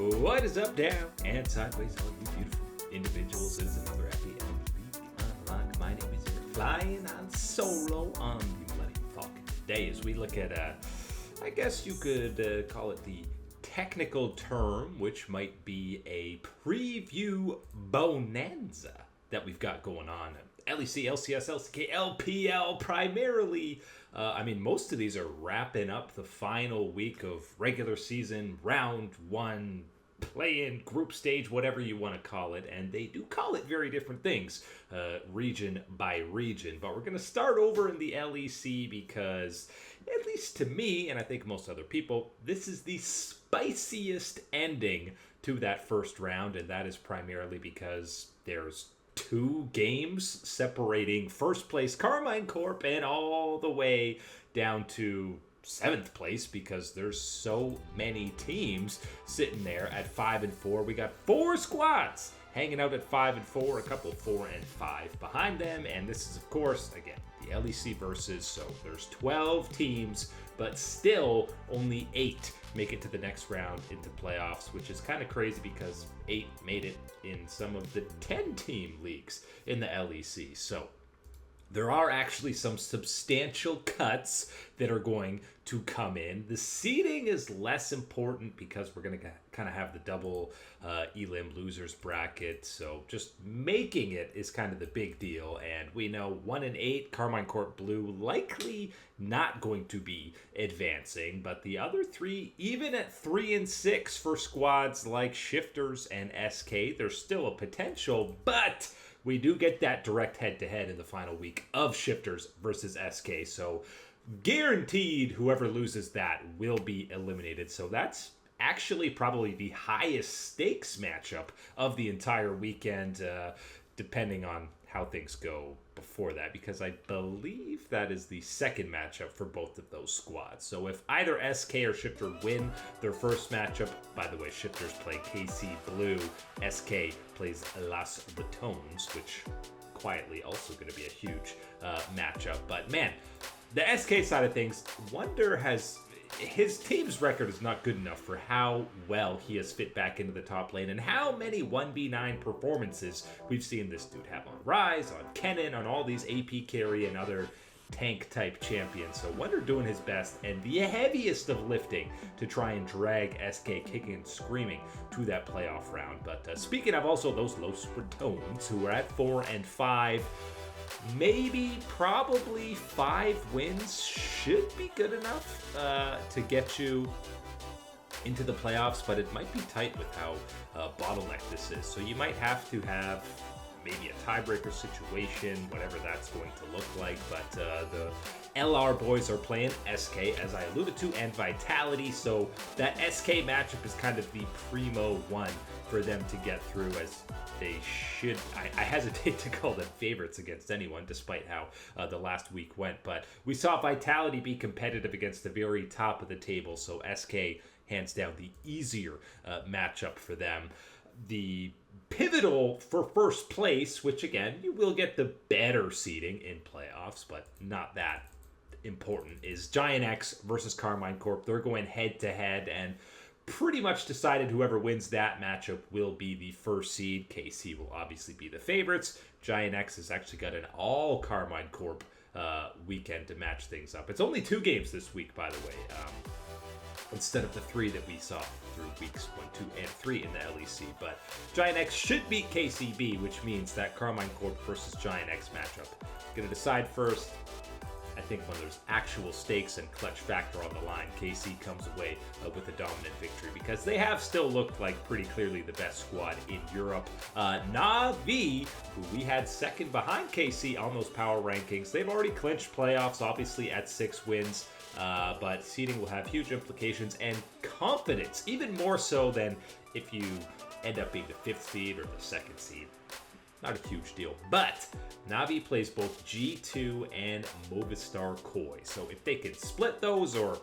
What is up, down, and sideways, all you beautiful individual citizens of the LPL Unlock? My name is Eric, flying on solo on the Millennium Falcon. Today, as we look at, I guess you could call it the technical term, which might be a preview bonanza that we've got going on. LEC, LCS, LCK, LPL primarily. Most of these are wrapping up the final week of regular season, round one, play-in, group stage, whatever you want to call it. And they do call it very different things, region by region. But we're going to start over in the LEC because, at least to me, and I think most other people, this is the spiciest ending to that first round. And that is primarily because there's two games separating first place Carmine Corp and all the way down to 7th place because there's so many teams sitting there at 5 and 4. We got 4 squads hanging out at 5 and 4, a couple 4 and 5 behind them, and this is, of course, again, the LEC versus, so there's 12 teams, but still only 8 make it to the next round into playoffs, which is kind of crazy because 8 made it in some of the 10-team leagues in the LEC. So there are actually some substantial cuts that are going to come in. The seeding is less important because we're going to kind of have the double elim losers bracket. So just making it is kind of the big deal. And we know 1 and 8, Carmine Corp Blue, likely not going to be advancing. But the other 3, even at 3 and 6 for squads like Shifters and SK, there's still a potential. But we do get that direct head-to-head in the final week of Shifters versus SK. So guaranteed whoever loses that will be eliminated. So that's actually probably the highest stakes matchup of the entire weekend, depending on how things go before that, because I believe that is the second matchup for both of those squads. So if either SK or Shifter win their first matchup, by the way, Shifters play KC Blue, SK plays Las Ratones, which quietly also going to be a huge matchup. But man, the SK side of things, Wonder has... his team's record is not good enough for how well he has fit back into the top lane and how many 1v9 performances we've seen this dude have on Ryze, on Kennen, on all these AP carry and other tank-type champions. So Wonder doing his best and the heaviest of lifting to try and drag SK kicking and screaming to that playoff round. But speaking of also those Los Ratones who are at 4 and 5, maybe, probably 5 wins should be good enough to get you into the playoffs, but it might be tight with how bottleneck this is. So you might have to have maybe a tiebreaker situation, whatever that's going to look like. But the LR boys are playing SK, as I alluded to, and Vitality. So that SK matchup is kind of the primo one for them to get through, as they should. I hesitate to call them favorites against anyone, despite how the last week went. But we saw Vitality be competitive against the very top of the table, so SK, hands down, the easier matchup for them. The pivotal for first place, which again, you will get the better seeding in playoffs, but not that important, is Giant X versus Carmine Corp. They're going head-to-head, and pretty much decided whoever wins that matchup will be the first seed. KC will obviously be the favorites. Giant X has actually got an all Carmine Corp weekend to match things up. It's only 2 games this week, by the way, instead of the 3 that we saw through weeks 1, 2, and 3 in the LEC. But Giant X should beat KCB, which means that Carmine Corp versus Giant X matchup going to decide first. I think when there's actual stakes and clutch factor on the line, KC comes away with a dominant victory because they have still looked like pretty clearly the best squad in Europe. Na'Vi, who we had second behind KC on those power rankings, they've already clinched playoffs, obviously at 6 wins. But seeding will have huge implications and confidence, even more so than if you end up being the 5th seed or the 2nd seed. Not a huge deal, but Na'Vi plays both G2 and Movistar Koi. So if they can split those or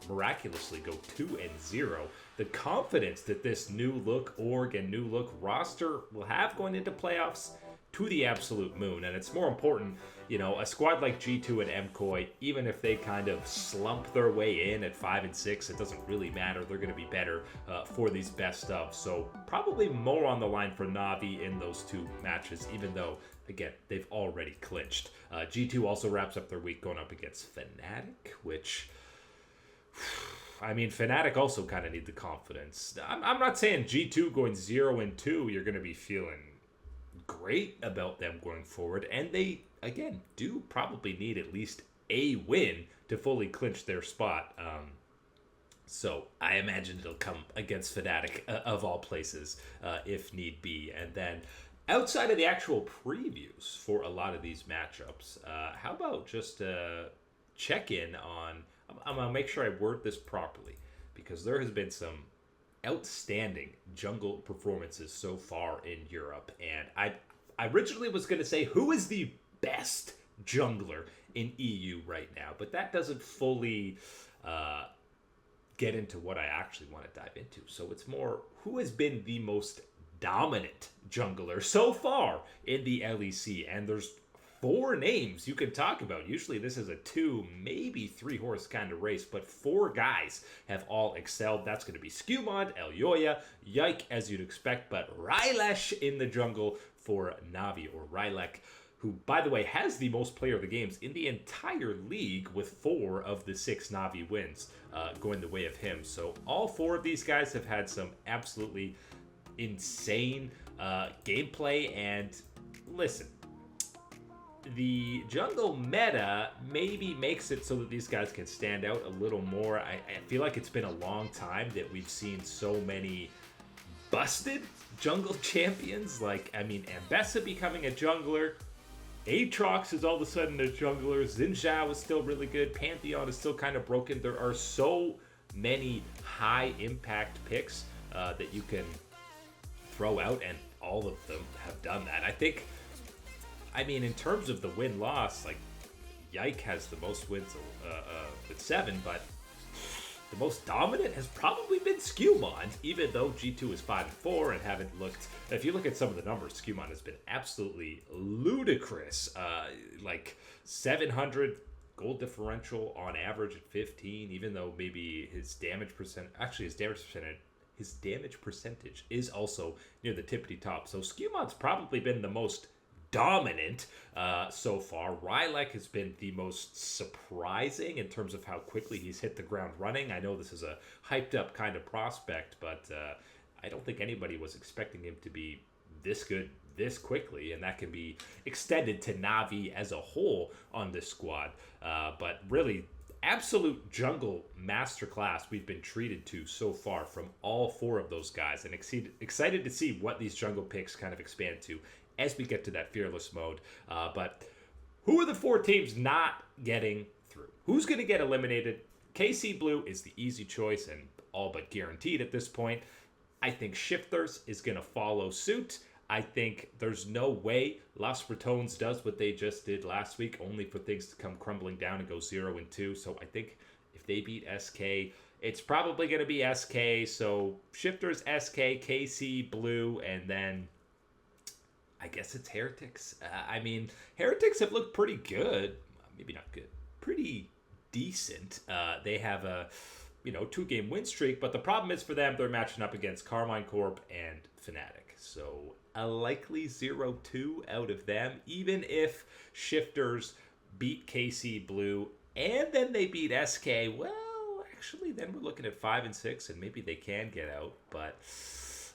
miraculously go 2-0, the confidence that this new look org and new look roster will have going into playoffs to the absolute moon. And it's more important, a squad like G2 and MKOI, even if they kind of slump their way in at 5 and 6, it doesn't really matter. They're going to be better for these best of. So probably more on the line for Na'Vi in those two matches, even though, again, they've already clinched. G2 also wraps up their week going up against Fnatic, which... I mean, Fnatic also kind of need the confidence. I'm not saying G2 going 0-2, you're going to be feeling great about them going forward. And they, again, do probably need at least a win to fully clinch their spot. So I imagine it'll come against Fnatic, of all places, if need be. And then outside of the actual previews for a lot of these matchups, how about just check in on... I'm going to make sure I word this properly, because there has been some outstanding jungle performances so far in Europe. And I originally was going to say, who is the best jungler in EU right now? But that doesn't fully get into what I actually want to dive into. So it's more, who has been the most dominant jungler so far in the LEC? And there's 4 names you can talk about. Usually this is a 2, maybe 3 horse kind of race, but 4 guys have all excelled. That's going to be Skewmont, Elyoya, Yike, as you'd expect, but Rylesh in the jungle for Na'Vi, or Rylek, who, by the way, has the most player of the games in the entire league, with 4 of the 6 Na'Vi wins going the way of him. So all 4 of these guys have had some absolutely insane gameplay. And listen, the jungle meta maybe makes it so that these guys can stand out a little more. I feel like it's been a long time that we've seen so many busted jungle champions. Like, I mean, Ambessa becoming a jungler. Aatrox is all of a sudden a jungler. Xin Zhao is still really good. Pantheon is still kind of broken. There are so many high impact picks that you can throw out, and all of them have done that. I mean, in terms of the win-loss, like, Yike has the most wins with 7, but the most dominant has probably been Skewmont, even though G2 is 5-4 and haven't looked... If you look at some of the numbers, Skewmont has been absolutely ludicrous. Like, 700 gold differential on average at 15, even though maybe his damage percent... Actually, his damage percentage is also near the tippity top. So Skewmont's probably been the most dominant so far. Rylek has been the most surprising in terms of how quickly he's hit the ground running. I know this is a hyped up kind of prospect, but I don't think anybody was expecting him to be this good this quickly, and that can be extended to Na'Vi as a whole on this squad. But really, absolute jungle masterclass we've been treated to so far from all 4 of those guys, and excited to see what these jungle picks kind of expand to as we get to that fearless mode. But who are the 4 teams not getting through? Who's going to get eliminated? KC Blue is the easy choice and all but guaranteed at this point. I think Shifters is going to follow suit. I think there's no way Las Bretones does what they just did last week, only for things to come crumbling down and go 0-2. So I think if they beat SK, it's probably going to be SK. So Shifters, SK, KC Blue, and then I guess it's Heretics. I mean, Heretics have looked pretty good. Maybe not good. Pretty decent. They have a 2-game win streak, but the problem is for them, they're matching up against Carmine Corp and Fnatic. So a likely 0-2 out of them, even if Shifters beat KC Blue and then they beat SK. Well, actually, then we're looking at 5 and 6, and maybe they can get out. But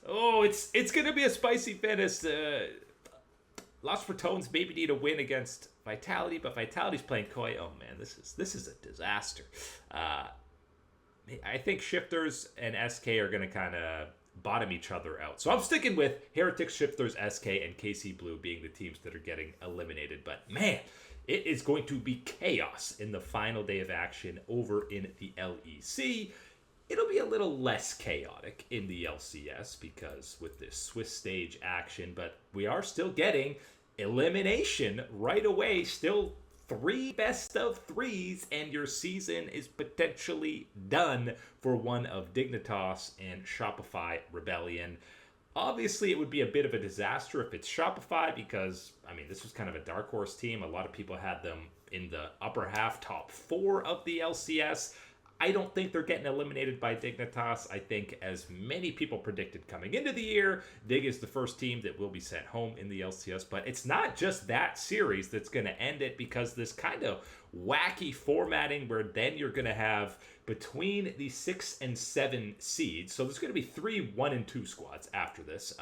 it's going to be a spicy finish. Las Bretones maybe need a win against Vitality, but Vitality's playing Koi. Oh man, this is a disaster. I think Shifters and SK are going to kind of bottom each other out. So I'm sticking with Heretics, Shifters, SK, and KC Blue being the teams that are getting eliminated. But man, it is going to be chaos in the final day of action over in the LEC. It'll be a little less chaotic in the LCS because with this Swiss stage action, but we are still getting elimination right away. Still 3 best of 3s, and your season is potentially done for one of Dignitas and Shopify Rebellion. Obviously, it would be a bit of a disaster if it's Shopify because, I mean, this was kind of a dark horse team. A lot of people had them in the upper half, top 4 of the LCS. I don't think they're getting eliminated by Dignitas. I think, as many people predicted coming into the year, Dig is the first team that will be sent home in the LCS. But it's not just that series that's going to end it, because this kind of wacky formatting where then you're going to have between the 6 and 7 seeds. So there's going to be 3 1 and 2 squads after this.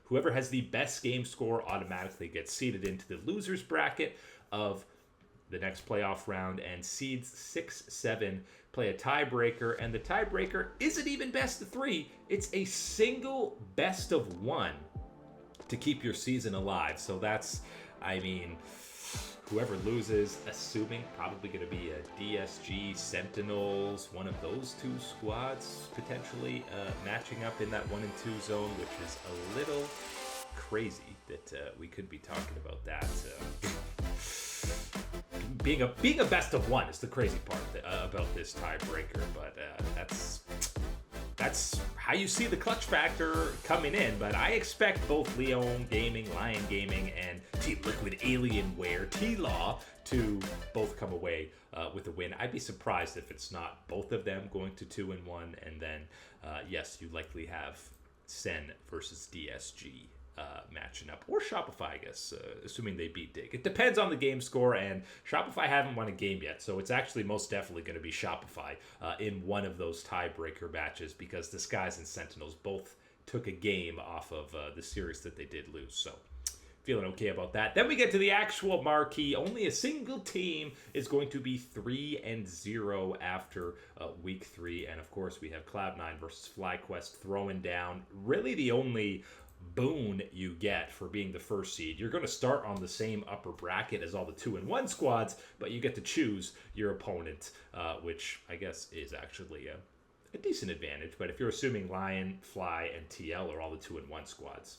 Whoever has the best game score automatically gets seeded into the losers bracket of the next playoff round, and seeds 6-7 play a tiebreaker, and the tiebreaker isn't even best of 3. It's a single best of 1 to keep your season alive. So that's, I mean, whoever loses, assuming probably going to be a DSG, Sentinels, one of those 2 squads potentially matching up in that 1 and 2 zone, which is a little crazy that we could be talking about that. Being a best of 1 is the crazy part about this tiebreaker, but that's how you see the clutch factor coming in. But I expect both Leon Gaming, Lion Gaming, and Team Liquid Alienware, T-Law, to both come away with a win. I'd be surprised if it's not both of them going to 2-1, and then yes, you likely have Sen versus DSG matching up, or Shopify, I guess, assuming they beat Dig. It depends on the game score, and Shopify haven't won a game yet, so it's actually most definitely going to be Shopify in one of those tiebreaker matches, because the Skies and Sentinels both took a game off of the series that they did lose. So feeling okay about that. Then we get to the actual marquee. Only a single team is going to be 3-0 after week 3, and of course we have Cloud9 versus FlyQuest throwing down really the only boon you get for being the first seed. You're going to start on the same upper bracket as all the 2-1 squads, but you get to choose your opponent, which I guess is actually a decent advantage. But if you're assuming Lion, Fly, and TL are all the 2-1 squads,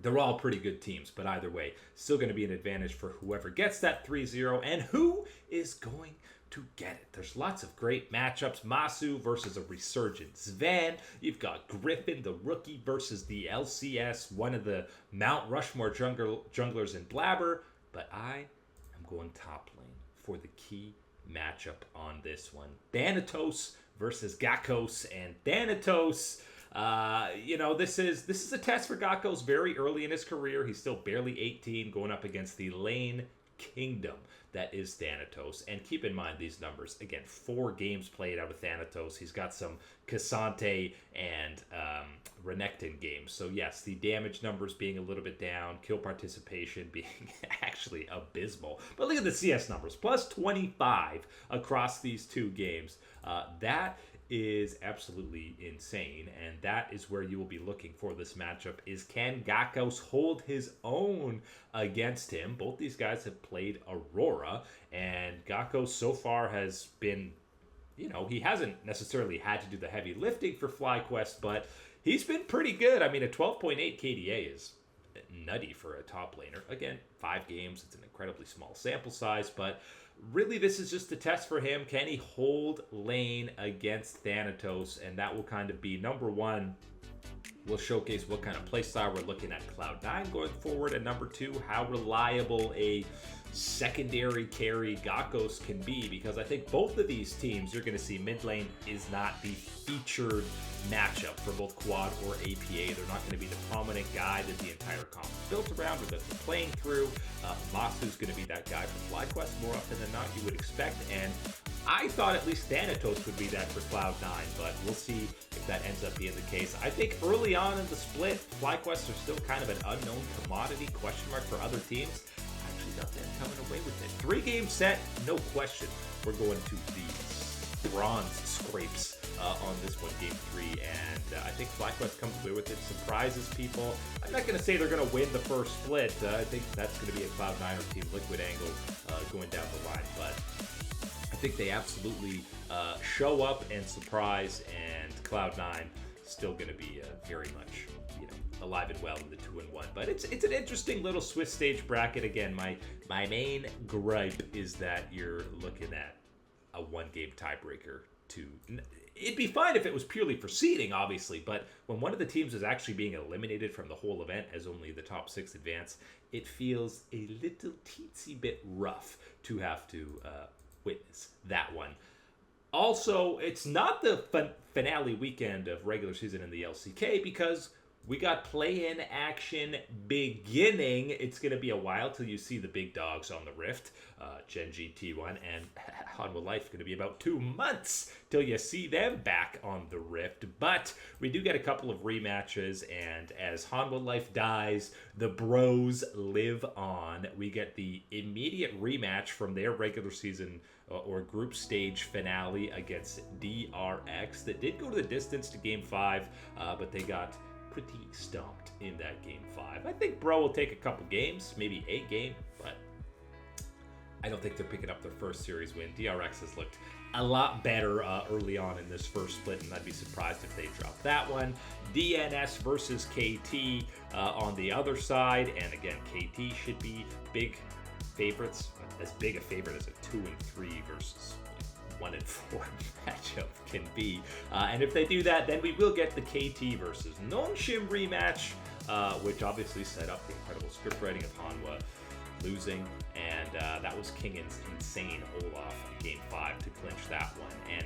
they're all pretty good teams. But either way, still going to be an advantage for whoever gets that 3-0, and who is going to get it. There's lots of great matchups. Masu versus a resurgent Sven. You've got Griffin, the rookie, versus the LCS, one of the Mount Rushmore junglers in Blabber. But I am going top lane for the key matchup on this one. Thanatos versus Gakos, and Thanatos, this is a test for Gakos very early in his career. He's still barely 18, going up against the lane kingdom that is Thanatos. And keep in mind these numbers. Again, 4 games played out of Thanatos. He's got some Cassante and Renekton games. So yes, the damage numbers being a little bit down, kill participation being actually abysmal. But look at the CS numbers, plus 25 across these 2 games. That is absolutely insane, and that is where you will be looking for this matchup, is can Gakos hold his own against him? Both these guys have played Aurora, and Gakos so far has been, he hasn't necessarily had to do the heavy lifting for FlyQuest, but he's been pretty good. I mean, a 12.8 KDA is nutty for a top laner. Again, 5 games, it's an incredibly small sample size, but really this is just a test for him. Can he hold lane against Thanatos? And that will kind of be number 1. We'll showcase what kind of playstyle we're looking at Cloud9 going forward, and number 2, how reliable a secondary carry Gakos can be, because I think both of these teams, you're going to see mid lane is not the featured matchup for both Quad or APA. They're not going to be the prominent guy that the entire comp is built around or that they're playing through. Masu's going to be that guy for FlyQuest more often than not, you would expect, and I thought at least Thanatos would be that for Cloud9, but we'll see if that ends up being the case. I think early on in the split, FlyQuest are still kind of an unknown commodity, question mark for other teams. I actually got them coming away with it. 3-game set, no question. We're going to the bronze scrapes on this one, game 3, and I think FlyQuest comes away with it, surprises people. I'm not going to say they're going to win the first split. I think that's going to be a Cloud9 or Team Liquid angle going down the line, but I think they absolutely show up and surprise, and Cloud9 still going to be very much, alive and well in the 2-1. But it's an interesting little Swiss stage bracket. Again, my main gripe is that you're looking at a 1-game tiebreaker to... It'd be fine if it was purely for seeding, obviously, but when one of the teams is actually being eliminated from the whole event as only the top 6 advance, it feels a little teensy bit rough to have to witness that one. Also, it's not the finale weekend of regular season in the LCK because we got play-in action beginning. It's going to be a while till you see the big dogs on the Rift, Gen.G, T1, and Hanwha Life. Going to be about 2 months till you see them back on the Rift. But we do get a couple of rematches, and as Hanwha Life dies, the bros live on. We get the immediate rematch from their regular season or group stage finale against DRX that did go to the distance to Game 5, but they got pretty stomped in that Game 5. I think Bro will take a couple games, maybe a game, but I don't think they're picking up their first series win. DRX has looked a lot better early on in this first split, and I'd be surprised if they drop that one. DNS versus KT on the other side, and again, KT should be big favorites, as big a favorite as a 2 and 3 versus 1 and 4 matchup can be. And if they do that, then we will get the KT versus Nonshim rematch, which obviously set up the incredible script writing of Hanwha losing, and that was King Insane Olaf in Game 5 to clinch that one. And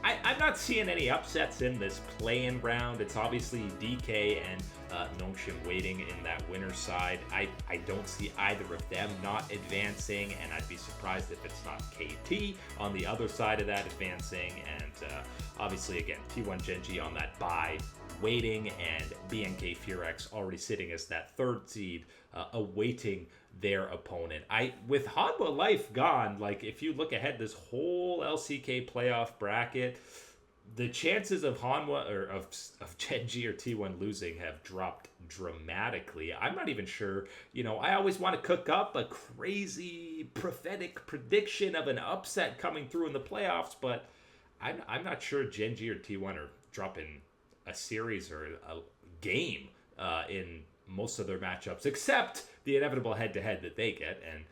I'm not seeing any upsets in this play-in round. It's obviously DK and Nongshim waiting in that winner's side. I don't see either of them not advancing, and I'd be surprised if it's not KT on the other side of that advancing. And obviously, again, T1 Gen.G on that bye waiting, and BNK Furex already sitting as that 3rd seed awaiting their opponent. With Hanwha Life gone, like if you look ahead this whole LCK playoff bracket, the chances of Hanwha or of Gen.G or T1 losing have dropped dramatically. I'm not even sure, I always want to cook up a crazy prophetic prediction of an upset coming through in the playoffs, but I'm not sure Gen.G or T1 are dropping a series or a game in most of their matchups, except the inevitable head-to-head that they get. And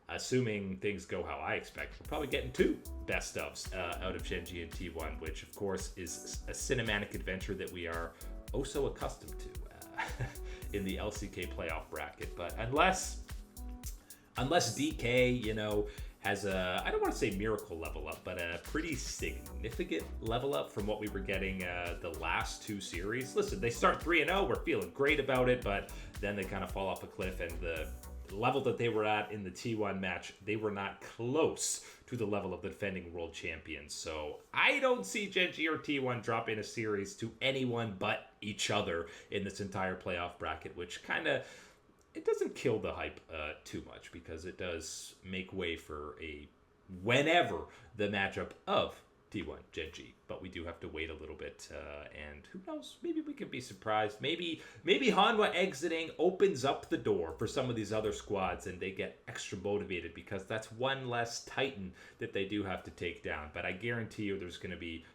assuming things go how I expect, we're probably getting 2 best ofs out of Gen.G and T1, which of course is a cinematic adventure that we are oh so accustomed to in the LCK playoff bracket. But unless DK, has a, I don't want to say miracle level up, but a pretty significant level up from what we were getting the last 2 series. Listen, they start 3-0, we're feeling great about it, but then they kind of fall off a cliff, and the level that they were at in the T1 match, they were not close to the level of the defending world champions. So I don't see Gen.G or T1 drop in a series to anyone but each other in this entire playoff bracket, which kind of, it doesn't kill the hype too much, because it does make way for whenever the matchup of T1 Gen.G. But we do have to wait a little bit, and who knows, maybe we can be surprised. Maybe Hanwha exiting opens up the door for some of these other squads, and they get extra motivated, because that's one less Titan that they do have to take down. But I guarantee you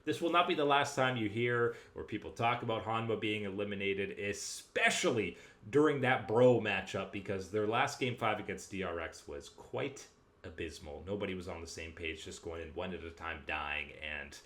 this will not be the last time you hear or people talk about Hanwha being eliminated, especially during that bro matchup, because their last Game 5 against DRX was quite abysmal. Nobody was on the same page, just going in one at a time, dying, and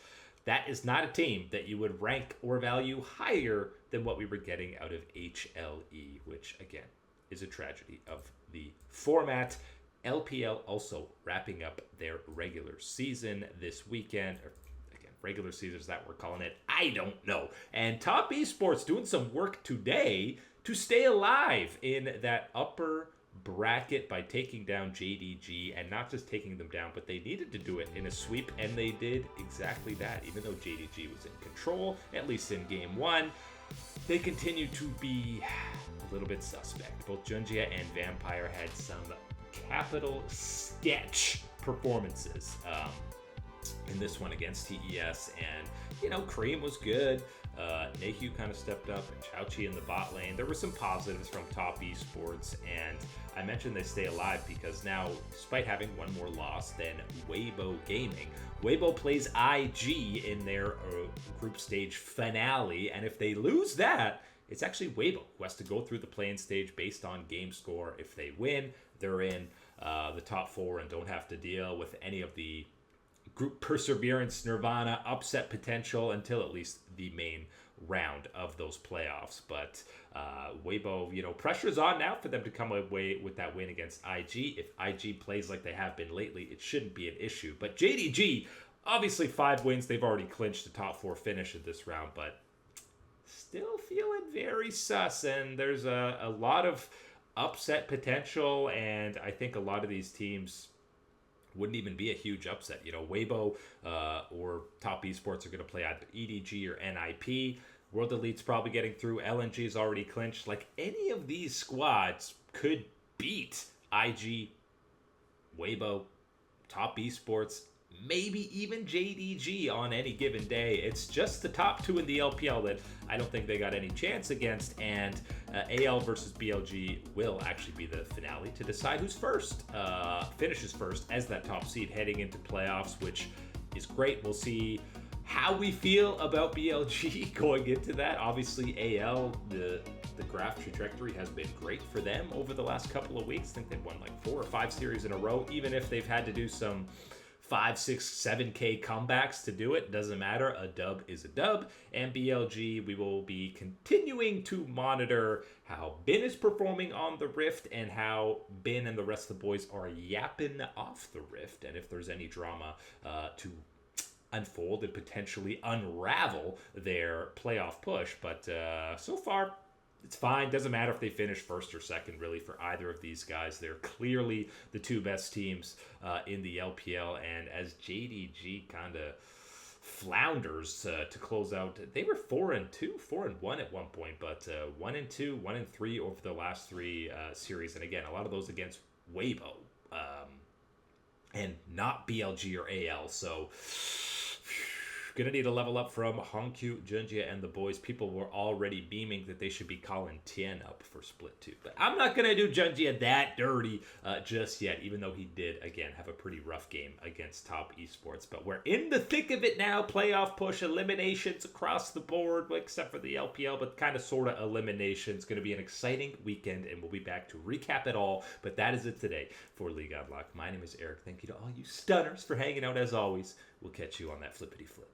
that is not a team that you would rank or value higher than what we were getting out of HLE, which again is a tragedy of the format. LPL also wrapping up their regular season this weekend, or again, regular season is that we're calling it, I don't know. And Top Esports doing some work today to stay alive in that upper bracket by taking down JDG, and not just taking them down, but they needed to do it in a sweep, and they did exactly that. Even though JDG was in control, at least in Game 1, they continue to be a little bit suspect. Both Junjia and Vampire had some capital sketch performances in this one against TES, and Cream was good. Nahu kind of stepped up, and Chauchi in the bot lane. There were some positives from Top Esports, and I mentioned they stay alive because now, despite having one more loss than Weibo Gaming, Weibo plays IG in their group stage finale, and if they lose that, it's actually Weibo who has to go through the play-in stage based on game score. If they win, they're in the top 4 and don't have to deal with any of the group perseverance, nirvana, upset potential until at least the main round of those playoffs. But Weibo, pressure's on now for them to come away with that win against IG. If IG plays like they have been lately, it shouldn't be an issue. But JDG, obviously 5 wins. They've already clinched the top 4 finish in this round, but still feeling very sus. And there's a lot of upset potential, and I think a lot of these teams wouldn't even be a huge upset. Weibo or Top Esports are going to play either EDG or NIP. World Elite's probably getting through. LNG is already clinched. Like, any of these squads could beat IG, Weibo, Top Esports, maybe even JDG on any given day. It's just the top 2 in the LPL that I don't think they got any chance against, and AL versus BLG will actually be the finale to decide who's finishes first as that top seed heading into playoffs, which is great. We'll see how we feel about BLG going into that. Obviously, AL, the graph trajectory has been great for them over the last couple of weeks. I think they've won like 4 or 5 series in a row, even if they've had to do some 5, 6, 7K comebacks to do it. Doesn't matter. A dub is a dub. And BLG, we will be continuing to monitor how Bin is performing on the Rift and how Bin and the rest of the boys are yapping off the Rift, and if there's any drama to unfold and potentially unravel their playoff push. But so far, it's fine. Doesn't matter if they finish first or second, really, for either of these guys. They're clearly the 2 best teams in the LPL. And as JDG kind of flounders to close out, they were 4-2, 4-1 at one point, but 1-2, 1-3 over the last 3 series. And again, a lot of those against Weibo and not BLG or AL. So gonna need a level up from Hongkyu, Junjia, and the boys. People were already beaming that they should be calling Tien up for Split 2. But I'm not gonna do Junjia that dirty just yet, even though he did, again, have a pretty rough game against Top Esports. But we're in the thick of it now. Playoff push, eliminations across the board, except for the LPL, but kind of sort of eliminations. Gonna be an exciting weekend, and we'll be back to recap it all. But that is it today for League Unlocked. My name is Eric. Thank you to all you stunners for hanging out as always. We'll catch you on that flippity flip.